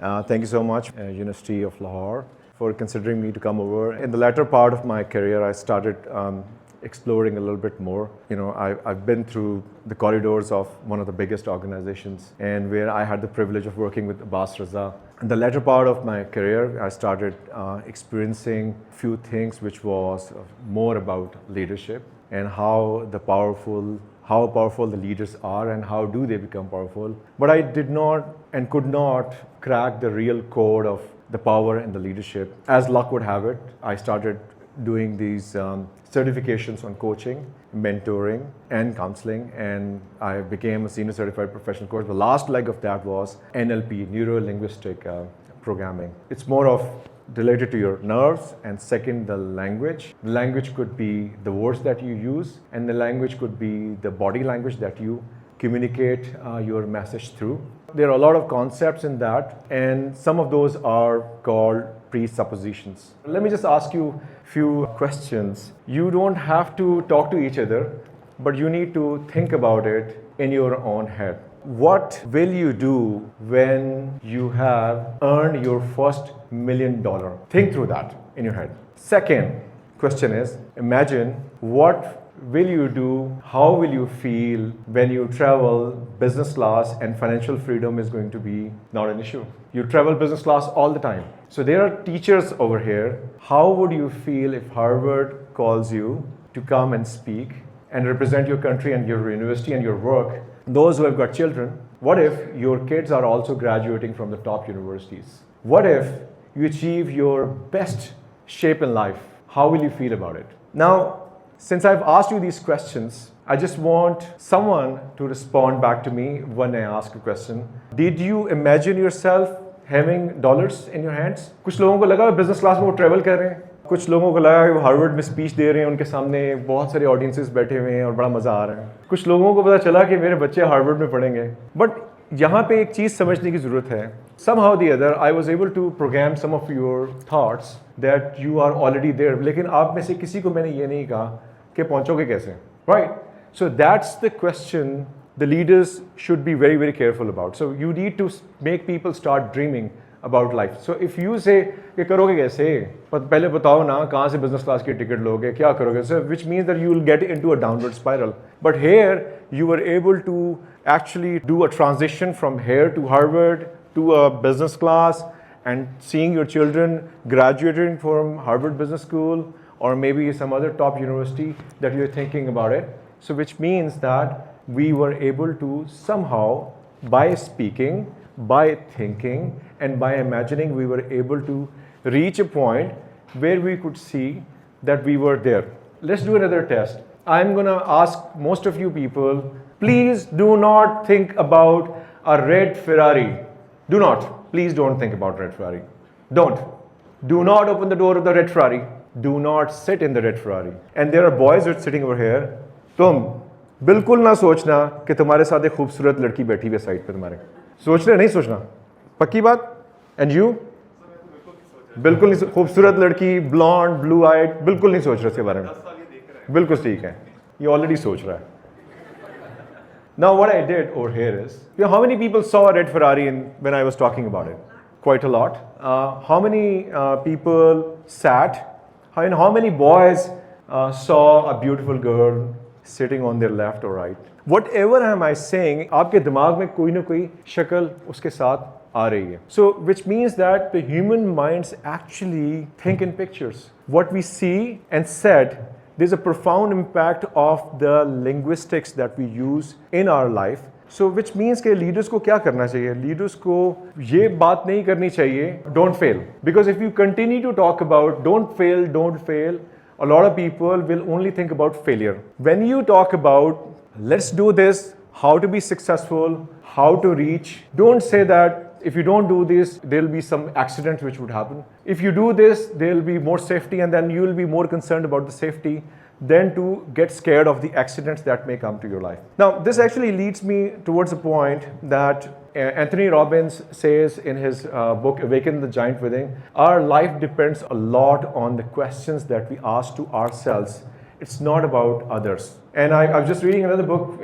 Thank you so much, University of Lahore, for considering me to come over. In the latter part of my career, I started exploring a little bit more. I've been through the corridors of one of the biggest organizations, and where I had the privilege of working with Abbas Raza. In the latter part of my career, I started experiencing few things which was more about leadership and how powerful the leaders are and how do they become powerful. But I did not and could not crack the real code of the power and the leadership. As luck would have it, I started doing these certifications on coaching, mentoring, and counseling, and I became a senior certified professional coach. The last leg of that was NLP, Neuro-Linguistic Programming. It's more of related to your nerves, and second, the language. The language could be the words that you use, and the language could be the body language that you communicate your message through. There are a lot of concepts in that, and some of those are called presuppositions. Let me just ask you a few questions. You don't have to talk to each other, but you need to think about it in your own head. What will you do when you have earned your first $1 million? Think through that in your head. Second question is, imagine what will you do, how will you feel when you travel business class and financial freedom is going to be not an issue. You travel business class all the time. So there are teachers over here. How would you feel if Harvard calls you to come and speak and represent your country and your university and your work? Those who have got children, what if your kids are also graduating from the top universities? What if you achieve your best shape in life? How will you feel about it? Now, since I've asked you these questions, I just want someone to respond back to me when I ask a question. Did you imagine yourself having dollars in your hands? कुछ लोगों को लगा business class में वो travel कर रहे हैं, कुछ लोगों को लगा वो हार्वर्ड में स्पीच दे रहे हैं, उनके सामने बहुत सारे ऑडियंसेस बैठे हुए हैं और बड़ा मज़ा आ रहा है. कुछ लोगों को पता चला कि मेरे बच्चे हार्वर्ड में पढ़ेंगे. बट यहाँ पे एक चीज़ समझने की ज़रूरत है. Somehow the other, I was able to program some of your thoughts that you are already there. लेकिन आप में से किसी को मैंने ये नहीं कहा कि पहुँचोगे कैसे, right? So that's the question the leaders should be very, very careful about. So you need to make people start dreaming about life. So if you say कि करोगे कैसे, पहले बताओ ना कहाँ से business class की टिकट लोगे, क्या करोगे, so which means that you will get into a downward spiral. But here you were able to actually do a transition from here to Harvard to a business class, and seeing your children graduating from Harvard Business School or maybe some other top university that you're thinking about it. So which means that we were able to somehow, by speaking, by thinking, and by imagining, we were able to reach a point where we could see that we were there. Let's do another test. I'm gonna ask most of you people, please do not think about a red Ferrari. Do not. Please don't think about red Ferrari. Don't. Do not open the door of the red Ferrari. Do not sit in the red Ferrari. And there are boys who are sitting over here. तुम बिल्कुल ना सोचना कि तुम्हारे साथ एक खूबसूरत लड़की बैठी हुई है साइड पे तुम्हारे. सोचना नहीं सोचना. पक्की बात? And you? बिल्कुल नहीं. खूबसूरत लड़की, blonde, blue eyed, बिल्कुल नहीं सोच रहा इसके बारे में. बिल्कुल ठीक है. ये ऑलरेडी सोच रहा है. Now what I did over here is, how many people saw a red Ferrari when I was talking about it? Quite a lot. How many people sat? How many boys saw a beautiful girl sitting on their left or right? Whatever am I saying, आपके दिमाग में कोई ना कोई शक्ल उसके साथ आ रही है. So which means that the human minds actually think in pictures. What we see and said, there's a profound impact of the linguistics that we use in our life. So which means कि leaders को क्या करना चाहिए? Leaders को ये बात नहीं करनी चाहिए, don't fail. Because if you continue to talk about don't fail, a lot of people will only think about failure. When you talk about let's do this, how to be successful, how to reach, don't say that if you don't do this, there will be some accident which would happen. If you do this, there will be more safety, and then you will be more concerned about the safety than to get scared of the accidents that may come to your life. Now, this actually leads me towards a point that Anthony Robbins says in his book, Awaken the Giant Within. Our life depends a lot on the questions that we ask to ourselves. It's not about others. And I was just reading another book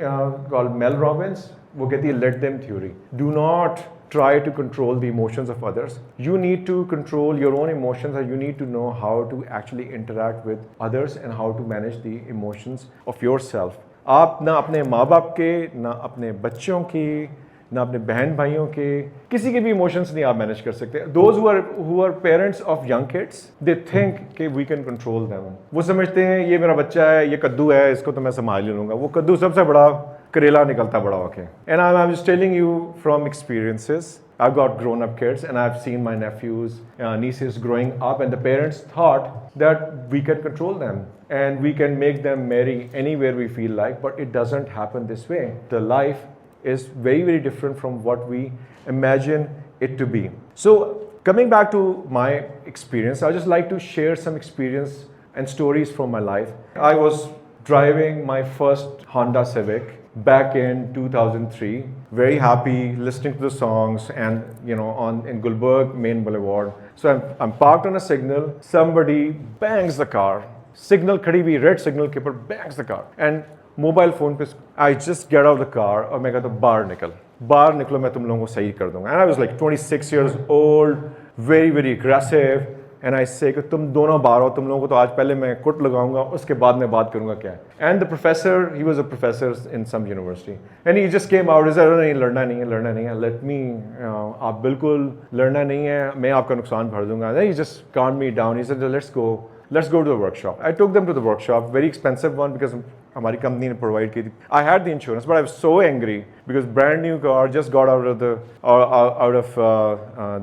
called Mel Robbins. वो कहती है let them theory. Do not try to control the emotions of others. You need to control your own emotions, and you need to know how to actually interact with others and how to manage the emotions of yourself. आप ना अपने माँ बाप के, ना अपने बच्चों की, ना अपने बहन भाइयों के, किसी के भी इमोशंस नहीं आप मैनेज कर सकते. Those who are parents of young kids, they think कि we can control them. वो समझते हैं ये मेरा बच्चा है, ये कद्दू है, इसको तो मैं संभाल ही लूँगा. वो कद्दू सबसे बड़ा करेला निकलता बड़ा होके. And I'm just telling you from experiences. I've got grown-up kids, and I've seen my nephews, nieces growing up, and the parents thought that we can control them and we can make them marry anywhere we feel like, but it doesn't happen this way. The life is very, very different from what we imagine it to be. So coming back to my experience, I'd just like to share some experience and stories from my life. I was driving my first Honda Civic back in 2003, very happy listening to the songs, and in Gulberg Main Boulevard. So I'm parked on a signal, somebody bangs the car, signal khadi bhi, red signal ke par bangs the car, and mobile phone pe I just get out of the car और मैं कहता हूँ बाहर निकलो मैं तुम लोगों को सही कर दूंगा. And I was like 26 years old, very, very aggressive. And I say कि तुम दोनों बाहर हो, तुम लोगों को तो आज पहले मैं कुट लगाऊंगा, उसके बाद मैं बात करूंगा क्या है. And the professor, he was a professor in some university, and he just came out, he said, नहीं लड़ना नहीं है, let me, आप बिल्कुल लड़ना नहीं है, मैं आपका नुकसान भर दूंगा. Then he just calmed me down. He said, let's go to the workshop. I took them to the workshop, very expensive one because हमारी कंपनी ने प्रोवाइड की थी. I had the insurance, but I was so angry because brand new car just got out of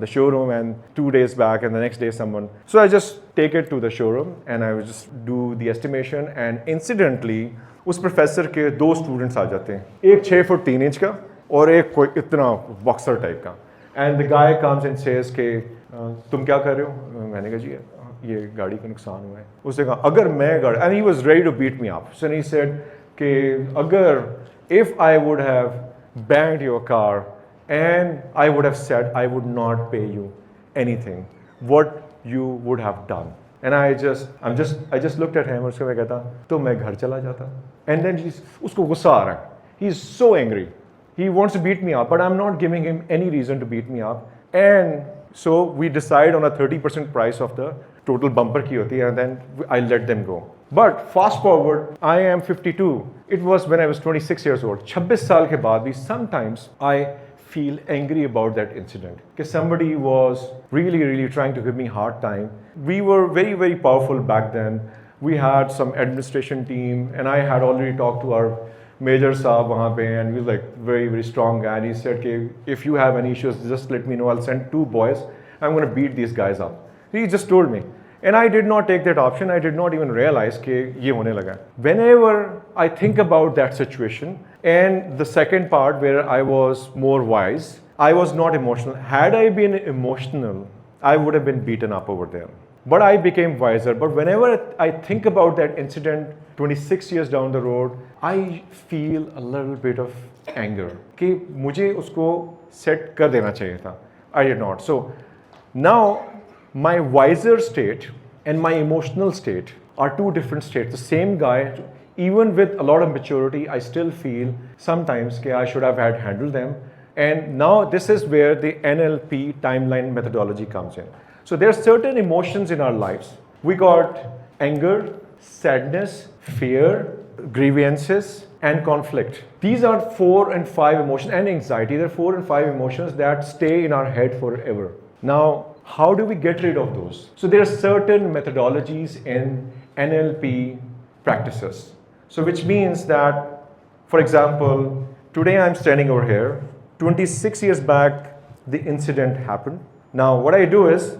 the showroom, and 2 days back, and the next day someone. So I just take it to the showroom and I would just do the estimation, and incidentally उस professor के 2 students आ जाते हैं, एक 6 foot 3 inch का और एक कोई इतना बॉक्सर टाइप का. And the guy comes and says कि तुम क्या कर रहे हो? मैंने कहा जी ये गाड़ी का नुकसान हुआ है. उसने कहा अगर मैं गाड़ी, and he was ready to beat me up. So he said कि अगर if I would have banged your car and I would have said I would not pay you anything, what you would have done. And I just looked at him और उसको मैं कहता तो मैं घर चला जाता. And then उसको गुस्सा आ रहा है. He is so angry. He wants to beat me up, but I'm not giving him any reason to beat me up. And so we decide on a 30% price of the total bumper की होती है, and then I let them go. But fast forward, I am 52. It was when I was 26 years old. 26 साल के बाद भी sometimes I feel angry about that incident. Because somebody was really, really trying to give me a hard time. We were very, very powerful back then. We had some administration team, and I had already talked to our Major Saab वहाँ पे, and he was like very, very strong guy. And he said, "Okay, if you have any issues, just let me know. I'll send 2 boys. I'm going to beat these guys up." He just told me. And I did not take that option. I did not even realize कि ये होने लगा. Whenever I think about that situation, and the second part where I was more wise, I was not emotional. Had I been emotional, I would have been beaten up over there. But I became wiser. But whenever I think about that incident 26 years down the road, I feel a little bit of anger कि मुझे उसको set कर देना चाहिए था. I did not. So now my wiser state and my emotional state are 2 different states. The same guy, even with a lot of maturity, I still feel sometimes that I should have had handled them. And now this is where the NLP timeline methodology comes in. So there are certain emotions in our lives. We got anger, sadness, fear, grievances, and conflict. These are 4 and 5 emotions, and anxiety. There are 4 and 5 emotions that stay in our head forever. Now, how do we get rid of those? So there are certain methodologies in NLP practices. So which means that, for example, today I'm standing over here. 26 years back, the incident happened. Now what I do is,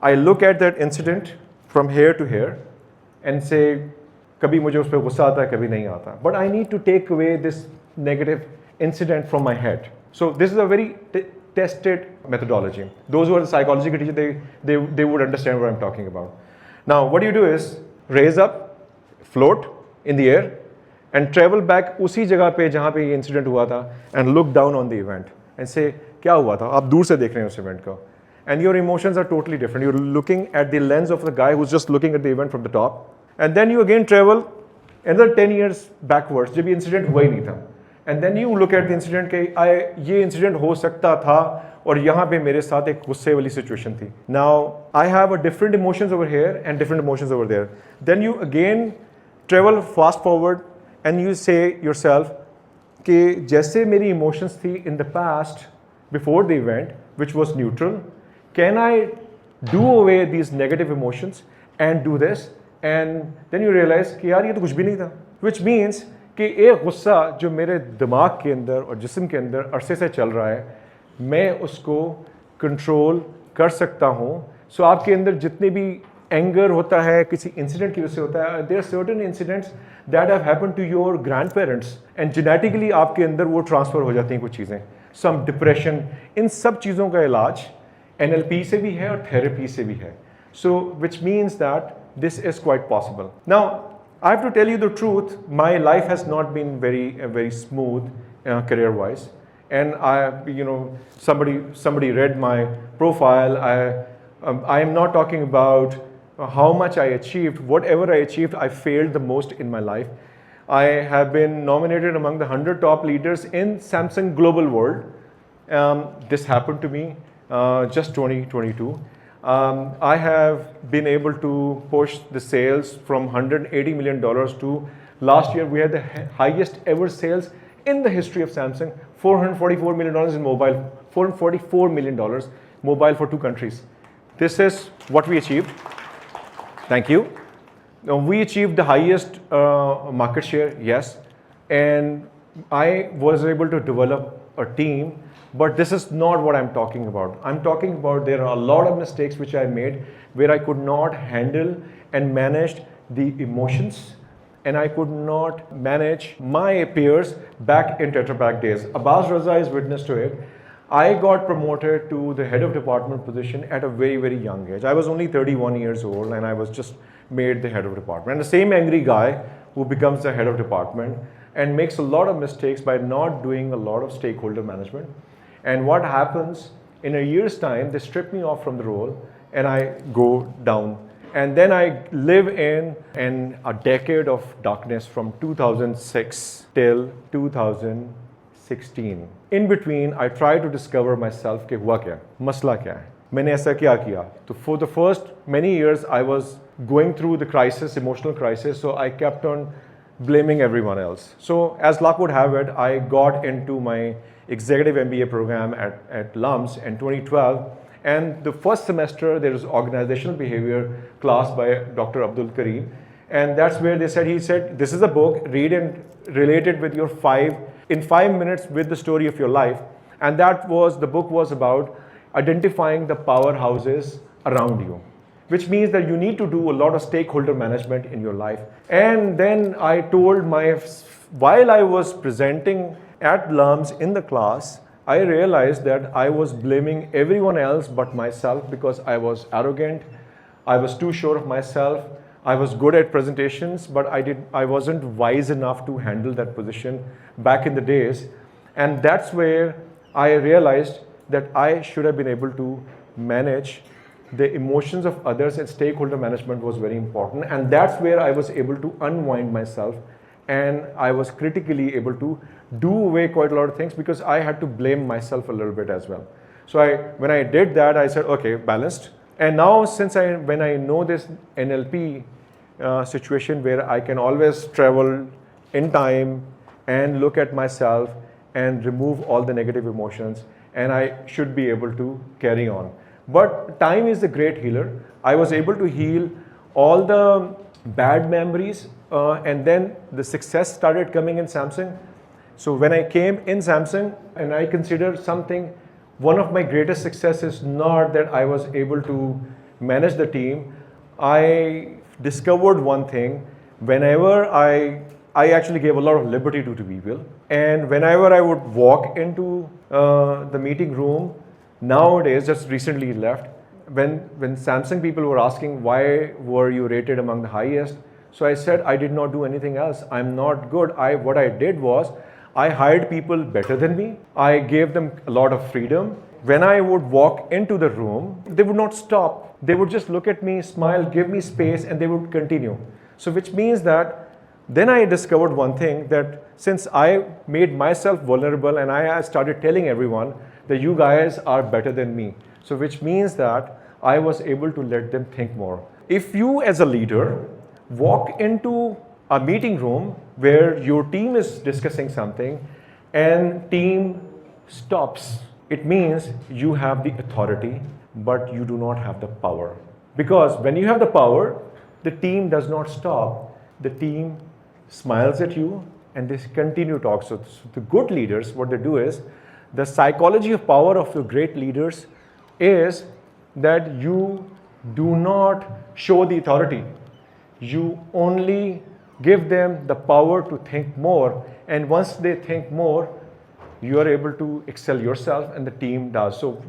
I look at that incident from here to here and say, कभी मुझे उस पर गुस्सा आता है, कभी नहीं आता. But I need to take away this negative incident from my head. So this is a very tested methodology. Those who are the psychology teachers, they would understand what I'm talking about. Now what you do is raise up, float in the air, and travel back उसी जगह पे जहाँ पे ये incident हुआ था, and look down on the event and say क्या हुआ था. आप दूर से देख रहे हैं उस event को, and your emotions are totally different. You're looking at the lens of the guy who's just looking at the event from the top, and then you again travel another 10 years backwards जब ये incident हुआ ही नहीं था. And then you look at the incident कि ये incident हो सकता था और यहाँ पे मेरे साथ एक गुस्से वाली सिचुएशन थी. Now I have a different emotions over here and different emotions over there. Then you again travel fast forward and you say yourself कि जैसे मेरी emotions थी in the past before the event which was neutral, can I do away these negative emotions and do this? And then you realize कि यार ये तो कुछ भी नहीं था. Which means कि एक गुस्सा जो मेरे दिमाग के अंदर और जिस्म के अंदर अरसे से चल रहा है, मैं उसको कंट्रोल कर सकता हूँ. सो आपके अंदर जितने भी एंगर होता है किसी इंसिडेंट की वजह से होता है, there are certain incidents that have happened to your grandparents and genetically आपके अंदर वो ट्रांसफ़र हो जाती हैं कुछ चीज़ें. सम डिप्रेशन, इन सब चीज़ों का इलाज NLP से भी है और थेरेपी से भी है. So which means that this is quite possible. Now, I have to tell you the truth, my life has not been very smooth career-wise. And somebody read my profile. I am not talking about how much I achieved. Whatever I achieved, I failed the most in my life. I have been nominated among the 100 top leaders in Samsung Global World. This happened to me just 2022. I have been able to push the sales from $180 million to last year we had the highest ever sales in the history of Samsung, $444 million in mobile, $444 million mobile for 2 countries. This is what we achieved. Thank you. Now, we achieved the highest market share, yes, and I was able to develop a team. But this is not what I'm talking about. I'm talking about there are a lot of mistakes which I made where I could not handle and manage the emotions and I could not manage my peers back in Tetra Pak days. Abbas Raza is witness to it. I got promoted to the head of department position at a very young age. I was only 31 years old and I was just made the head of department. And the same angry guy who becomes the head of department and makes a lot of mistakes by not doing a lot of stakeholder management. And what happens in a year's time, they strip me off from the role and I go down. And then I live in a decade of darkness from 2006 till 2016. In between, I try to discover myself कि हुआ क्या, मसला क्या है, मैंने ऐसा क्या किया. So for the first many years, I was going through the crisis, emotional crisis, so I kept on blaming everyone else. So as luck would have it, I got into my executive MBA program at LUMS in 2012. And the first semester, there was organizational behavior class by Dr. Abdul Kareem. And that's where he said, this is a book, read and relate it with in 5 minutes with the story of your life. And the book was about identifying the powerhouses around you, which means that you need to do a lot of stakeholder management in your life. And then I told while I was presenting at LUMS in the class, I realized that I was blaming everyone else but myself because I was arrogant, I was too sure of myself, I was good at presentations, but I wasn't wise enough to handle that position back in the days. And that's where I realized that I should have been able to manage the emotions of others, and stakeholder management was very important. And that's where I was able to unwind myself, and I was critically able to do away quite a lot of things because I had to blame myself a little bit as well. So when I did that, I said, okay, balanced. And now when I know this NLP situation where I can always travel in time and look at myself and remove all the negative emotions, and I should be able to carry on. But time is the great healer. I was able to heal all the bad memories, and then the success started coming in Samsung. So when I came in Samsung, and I consider one of my greatest successes is not that I was able to manage the team. I discovered one thing. Whenever I actually gave a lot of liberty to people, and whenever I would walk into the meeting room, nowadays, just recently left, when Samsung people were asking why were you rated among the highest, so I said I did not do anything else. I'm not good. What I did was I hired people better than me. I gave them a lot of freedom. When I would walk into the room, they would not stop. They would just look at me, smile, give me space, and they would continue. So which means that then I discovered one thing, that since I made myself vulnerable and I started telling everyone that you guys are better than me. So which means that I was able to let them think more. If you as a leader walk into a meeting room where your team is discussing something and team stops, it means you have the authority, but you do not have the power. Because when you have the power, the team does not stop. The team smiles at you and they continue to talk. So the good leaders, what they do is, the psychology of power of your great leaders is that you do not show the authority. You only give them the power to think more, and once they think more, you are able to excel yourself and the team does. So,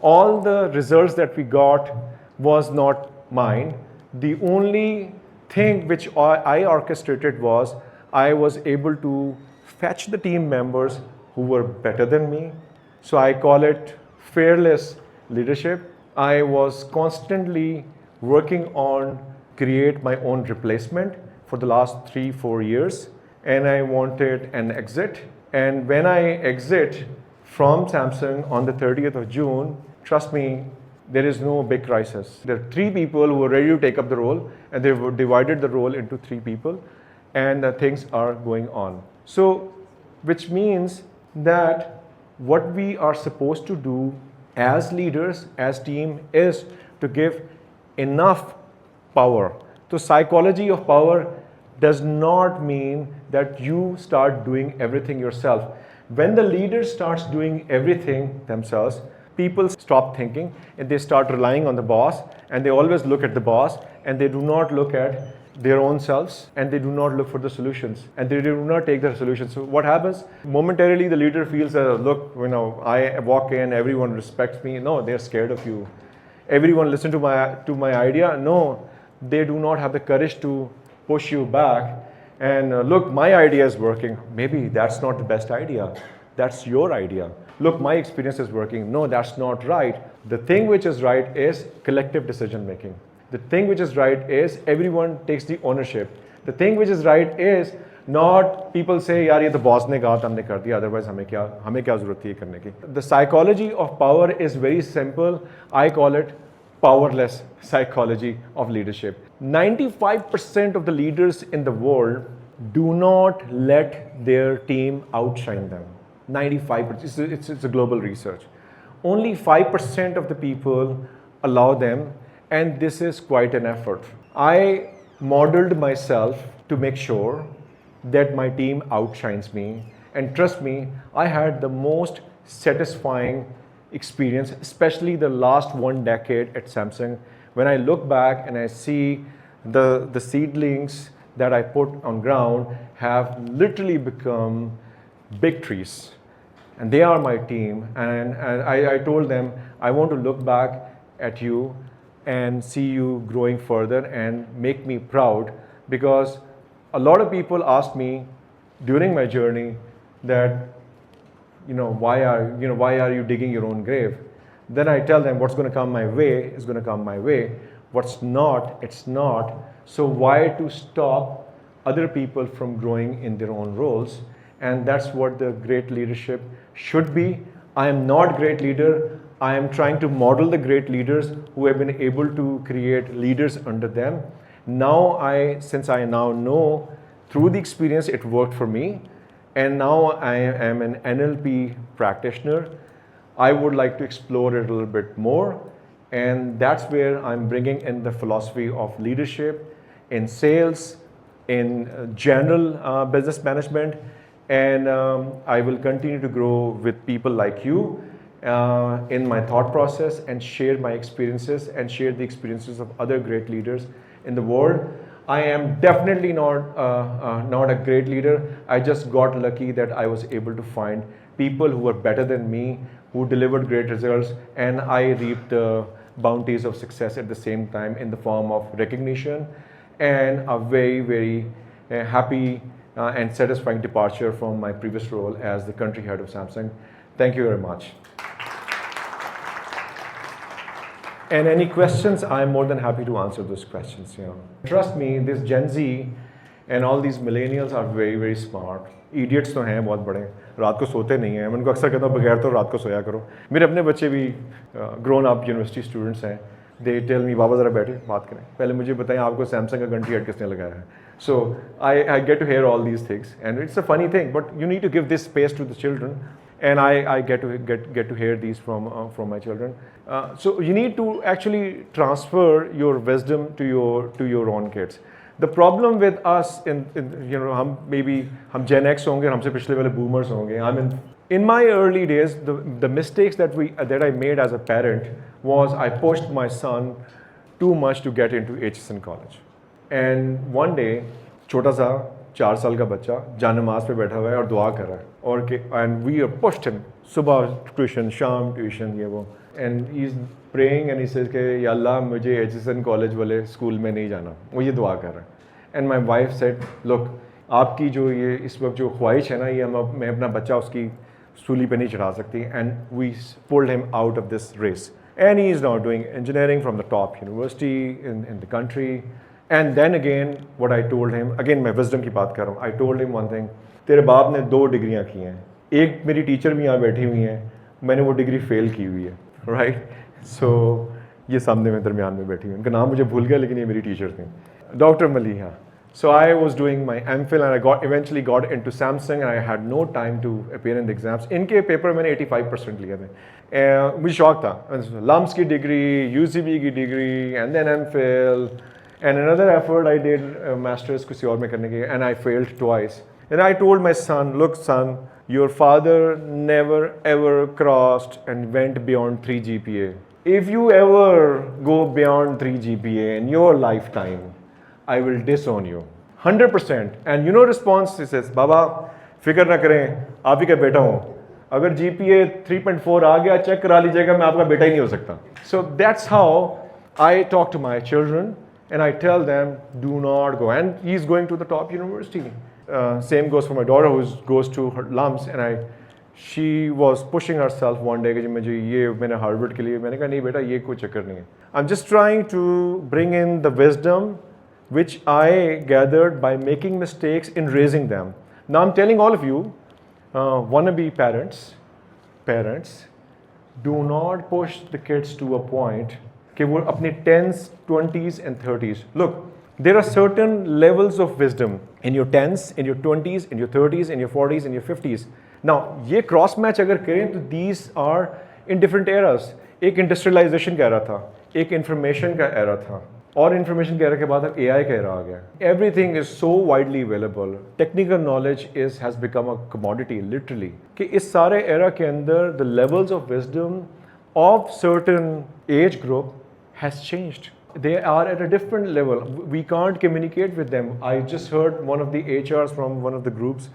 all the results that we got was not mine. The only thing which I orchestrated was I was able to fetch the team members who were better than me. So I call it fearless leadership. I was constantly working on create my own replacement for the last 3-4 years, and I wanted an exit. And when I exit from Samsung on the 30th of June, trust me, there is no big crisis. There are 3 people who are ready to take up the role, and they've divided the role into 3 people, and things are going on. So, which means that what we are supposed to do as leaders, as team, is to give enough power. So psychology of power does not mean that you start doing everything yourself. When the leader starts doing everything themselves, people stop thinking and they start relying on the boss, and they always look at the boss and they do not look at their own selves, and they do not look for the solutions, and they do not take the solutions. So what happens? Momentarily the leader feels that, look, I walk in, everyone respects me. No, they're scared of you. Everyone listen to my idea. No, they do not have the courage to push you back and look, my idea is working. Maybe that's not the best idea. That's your idea. Look, my experience is working. No, that's not right. The thing which is right is collective decision making. The thing which is right is everyone takes the ownership. The thing which is right is not people say, yaar, ye to boss ne kaha, humne kar diya, otherwise hame kya zarurat thi ye karne ki. The psychology of power is very simple. I call it powerless psychology of leadership. 95% of the leaders in the world do not let their team outshine them. 95%. It's a global research. Only 5% of the people allow them, and this is quite an effort. I modeled myself to make sure that my team outshines me, and trust me, I had the most satisfying experience, especially the last 1 decade at Samsung. When I look back and I see the seedlings that I put on ground have literally become big trees, and they are my team. And I told them, I want to look back at you and see you growing further and make me proud, because a lot of people ask me during my journey that, why are you digging your own grave? Then I tell them what's going to come my way is going to come my way. What's not, it's not. So why to stop other people from growing in their own roles? And that's what the great leadership should be. I am not great leader. I am trying to model the great leaders who have been able to create leaders under them. Since I now know through the experience it worked for me, and now I am an NLP practitioner, I would like to explore it a little bit more. And that's where I'm bringing in the philosophy of leadership in sales, in general business management, and I will continue to grow with people like you in my thought process and share my experiences and share the experiences of other great leaders in the world. I am definitely not a great leader. I just got lucky that I was able to find people who were better than me, who delivered great results, and I reaped the bounties of success at the same time in the form of recognition and a very, very happy and satisfying departure from my previous role as the country head of Samsung. Thank you very much. And any questions, I'm more than happy to answer those questions. Trust me, this Gen Z and all these millennials are very, very smart. Idiots तो हैं बहुत बड़े, रात को सोते नहीं हैं। मैं उनको अक्सर कहता हूँ बगैर तो रात को सोया करो। मेरे अपने बच्चे भी ग्रोन अप यूनिवर्सिटी स्टूडेंट्स हैं। दे टेल मी बाबा ज़रा बैठे बात करें, पहले मुझे बताएं आपको सैमसंग का घंटी हेड किसने लगाया है। So I get to hear all these things and it's a funny thing, but you need to give this space to the children and I get to hear these from my children. So you need to actually transfer your wisdom to your own kids. The problem with us in you know हम Gen X होंगे, हमसे पिछले वाले boomers होंगे. I mean, in my early days, the mistakes that I made as a parent was I pushed my son too much to get into HSN college. And one day, छोटा सा 4 साल का बच्चा जान नमाज पे बैठा हुआ है और दुआ कर रहा है और कि and we are pushed him, सुबह ट्यूशन, शाम ट्यूशन, ये वो, and he is praying and he says कि या अल्लाह मुझे एचएसएन कॉलेज वाले स्कूल में नहीं जाना, वो ये दुआ कर रहा है. And my wife said look, आपकी जो ये इस वक्त जो ख्वाहिश है ना, ये मैं अपना बच्चा उसकी सूली पे नहीं चढ़ा सकती. And we pulled him out of this race and he is now doing engineering from the top university in the country. And then again, what I told him, again मैं wisdom की बात कर रहा हूँ, I told him one thing, तेरे बाप ने 2 डिग्रियाँ की हैं, एक मेरी टीचर भी यहाँ बैठी हुई हैं, मैंने वो डिग्री फेल की हुई है, राइट. सो ये सामने में दरमियान में बैठी हुई, उनका नाम मुझे भूल गया लेकिन ये मेरी टीचर थी, doctor Maliha. So I was doing my MPhil and I eventually got into Samsung and I had no time to appear in the exams. इनके पेपर मैंने 85% लिए थे. मुझे शौक था, लम्स की डिग्री, UCB की degree, and then MPhil. And another effort I did masters किसी और में करने के, and I failed twice. And I told my son, look son, your father never ever crossed and went beyond 3 GPA. If you ever go beyond 3 GPA in your lifetime, I will disown you 100%. And you know response, he says, बाबा फिक्र ना करें, आप ही का बेटा हूँ, अगर GPA 3.4 आ गया check करा लीजिएगा, मैं आपका बेटा ही नहीं हो सकता. So that's how I talk to my children. And I tell them, do not go. And he's going to the top university. Same goes for my daughter who goes to her LUMS. And she was pushing herself one day कि मुझे ये मैंने Harvard के लिए, मैंने कहा नहीं बेटा ये कोई चक्कर नहीं है. I'm just trying to bring in the wisdom which I gathered by making mistakes in raising them. Now I'm telling all of you, wannabe parents, do not push the kids to a point कि वो अपने 10s, 20s and 30s. Look, there are certain levels of wisdom in your 10s, in your 20s, in your 30s, in your 40s, in your 50s. Now, ये cross match अगर करें तो these are in different eras. एक industrialization का era था, एक information का era था, और information के era के बाद अब AI का era आ गया. Everything is so widely available. Technical knowledge has become a commodity, literally. कि इस सारे era के अंदर the levels of wisdom of certain age group has changed. They are at a different level. We can't communicate with them. I just heard one of the HRs from one of the groups.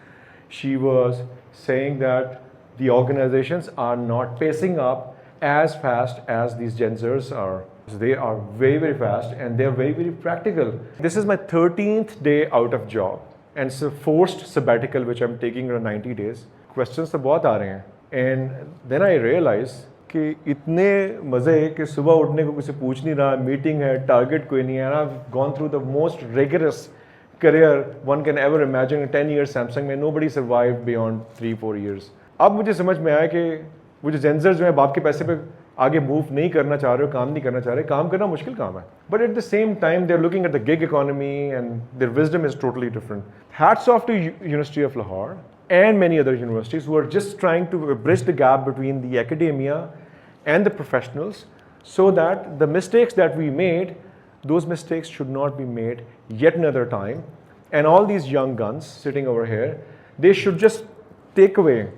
She was saying that the organizations are not pacing up as fast as these Gen Zers are. They are very, very fast and they're very, very practical. This is my 13th day out of job and it's a forced sabbatical which I'm taking around 90 days. Questions तो बहुत आ रहे हैं. And then I realized कि इतने मज़े कि सुबह उठने को किसी पूछ नहीं रहा, मीटिंग है, टारगेट कोई नहीं है. I've gone through the most rigorous career one can ever imagine. 10 years Samsung में nobody survived beyond 3-4 years. अब मुझे समझ में आया कि वो जो जेंजर्स जो है बाप के पैसे पे आगे मूव नहीं करना चाह रहे हो, काम नहीं करना चाह रहे, काम करना मुश्किल काम है. But at the same time they're looking at the gig economy and their wisdom is totally different. Hats off to University of Lahore and many other universities who are just trying to bridge the gap between the academia and the professionals so that the mistakes that we made, those mistakes should not be made yet another time. And all these young guns sitting over here, they should just take away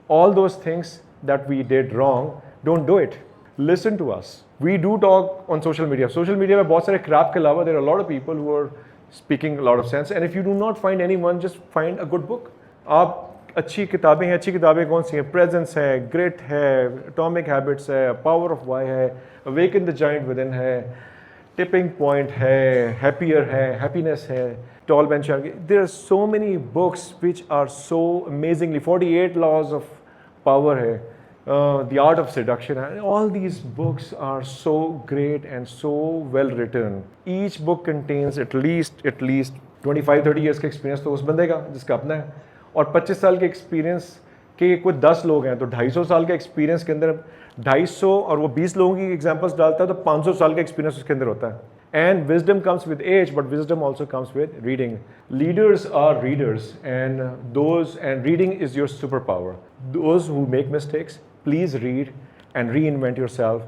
all those things that we did wrong. Don't do it. Listen to us. We do talk on social media. Social media में बहुत सारे crap के अलावा there are a lot of people who are speaking a lot of sense. And if you do not find anyone, just find a good book. आप अच्छी किताबें हैं, अच्छी किताबें कौन सी हैं? प्रेजेंस है, ग्रिट है, एटॉमिक हैबिट्स है, पावर ऑफ वाई है, अवेकन द जायंट विदिन है, टिपिंग पॉइंट है, हैप्पियर है, हैप्पीनेस है, tall benchmark. There are so many books which are so amazingly, 48 laws of power है, द आर्ट ऑफ सेडक्शन है. All these books are so great and so well written. Each book contains at least 25-30 years का experience तो उस बंदे का जिसका अपना है, और 25 साल के एक्सपीरियंस के कोई 10 लोग हैं तो 250 साल के एक्सपीरियंस के अंदर 250 और वो 20 लोगों की एग्जांपल्स डालता है तो 500 साल का एक्सपीरियंस उसके अंदर होता है. And wisdom comes with age, but wisdom also comes with reading. Leaders are readers, and reading is your superpower. Those who make mistakes, please read and reinvent yourself.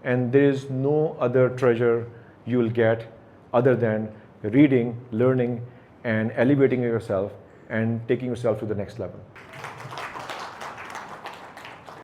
And there is no other treasure you will get other than reading, learning, and elevating yourself and taking yourself to the next level.